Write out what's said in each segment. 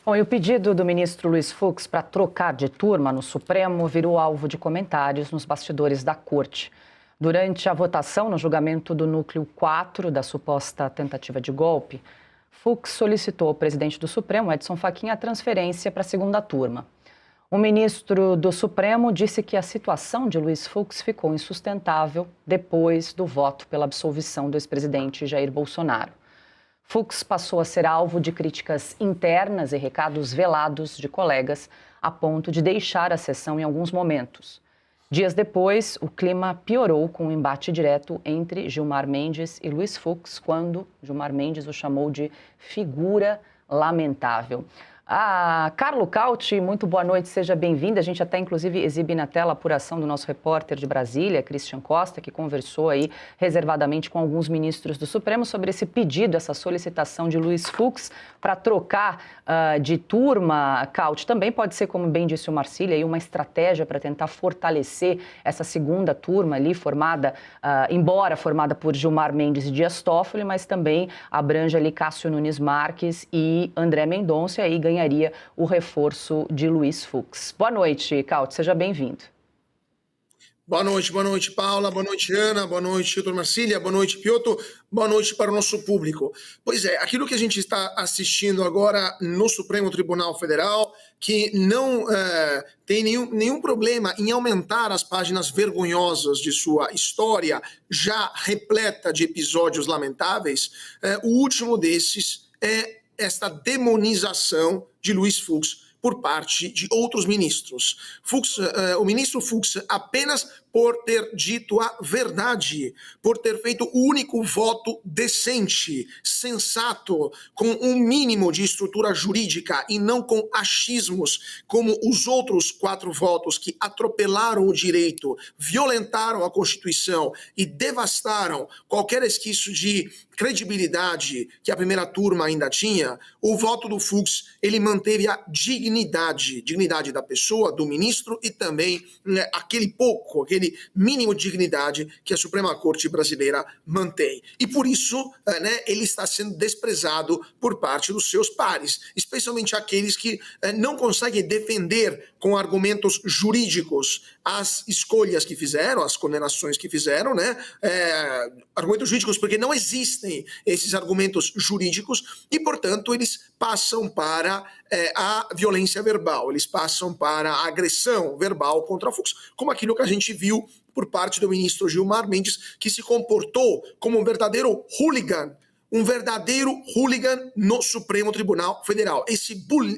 Bom, e o pedido do ministro Luiz Fux para trocar de turma no Supremo virou alvo de comentários nos bastidores da corte. Durante a votação no julgamento do núcleo 4 da suposta tentativa de golpe, Fux solicitou ao presidente do Supremo, Edson Fachin, a transferência para a segunda turma. O ministro do Supremo disse que a situação de Luiz Fux ficou insustentável depois do voto pela absolvição do ex-presidente Jair Bolsonaro. Fux passou a ser alvo de críticas internas e recados velados de colegas, a ponto de deixar a sessão em alguns momentos. Dias depois, o clima piorou com um embate direto entre Gilmar Mendes e Luiz Fux, quando Gilmar Mendes o chamou de figura lamentável. Carlo Cauti, muito boa noite, seja bem-vindo. A gente até, inclusive, exibe na tela a apuração do nosso repórter de Brasília, Christian Costa, que conversou aí reservadamente com alguns ministros do Supremo sobre esse pedido, essa solicitação de Luiz Fux para trocar de turma. Cauti, também pode ser, como bem disse o Marcílio, aí uma estratégia para tentar fortalecer essa segunda turma ali, embora formada por Gilmar Mendes e Dias Toffoli, mas também abrange ali Cássio Nunes Marques e André Mendonça, e aí ganharia o reforço de Luiz Fux. Boa noite, Cauti, seja bem-vindo. Boa noite, Paula, boa noite, Ana, boa noite, doutor Marcília, boa noite, Piotr, boa noite para o nosso público. Pois é, aquilo que a gente está assistindo agora no Supremo Tribunal Federal, que não tem nenhum problema em aumentar as páginas vergonhosas de sua história, já repleta de episódios lamentáveis, o último desses é esta demonização de Luiz Fux por parte de outros ministros. O ministro Fux, apenas por ter dito a verdade, por ter feito o único voto decente, sensato, com um mínimo de estrutura jurídica e não com achismos, como os outros 4 votos que atropelaram o direito, violentaram a Constituição e devastaram qualquer resquício de credibilidade que a primeira turma ainda tinha. O voto do Fux, ele manteve a dignidade da pessoa, do ministro, e também aquele mínimo de dignidade que a Suprema Corte brasileira mantém. E por isso, ele está sendo desprezado por parte dos seus pares, especialmente aqueles que não conseguem defender com argumentos jurídicos as escolhas que fizeram, as condenações que fizeram, argumentos jurídicos porque não existem esses argumentos jurídicos e, portanto, eles passam para a violência verbal, eles passam para a agressão verbal contra Fux, como aquilo que a gente viu por parte do ministro Gilmar Mendes, que se comportou como um verdadeiro hooligan no Supremo Tribunal Federal. Esse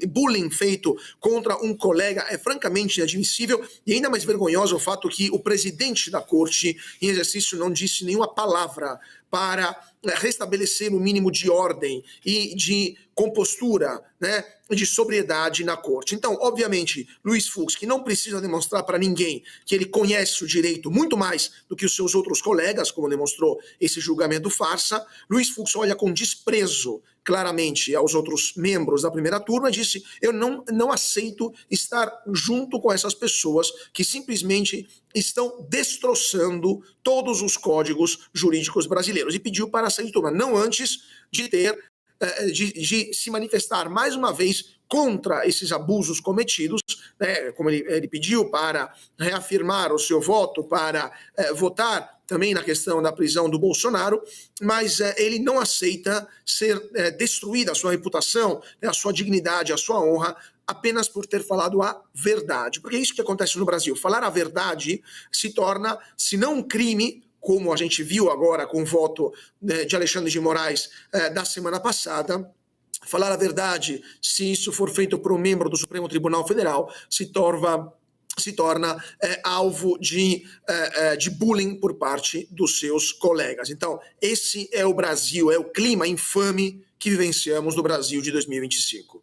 bullying feito contra um colega é francamente inadmissível e ainda mais vergonhoso o fato que o presidente da corte, em exercício, não disse nenhuma palavra para restabelecer o mínimo de ordem e de compostura, de sobriedade na corte. Então, obviamente, Luiz Fux, que não precisa demonstrar para ninguém que ele conhece o direito muito mais do que os seus outros colegas, como demonstrou esse julgamento farsa, Luiz Fux olha com desprezo claramente aos outros membros da primeira turma e disse: eu não aceito estar junto com essas pessoas que simplesmente estão destroçando todos os códigos jurídicos brasileiros, e pediu para sair de turma, não antes de se manifestar mais uma vez contra esses abusos cometidos, como ele pediu para reafirmar o seu voto, para votar também na questão da prisão do Bolsonaro, mas ele não aceita ser destruída a sua reputação, a sua dignidade, a sua honra, apenas por ter falado a verdade. Porque é isso que acontece no Brasil. Falar a verdade se torna, se não um crime, como a gente viu agora com o voto de Alexandre de Moraes da semana passada, falar a verdade, se isso for feito por um membro do Supremo Tribunal Federal, se torna alvo de bullying por parte dos seus colegas. Então, esse é o Brasil, é o clima infame que vivenciamos no Brasil de 2025.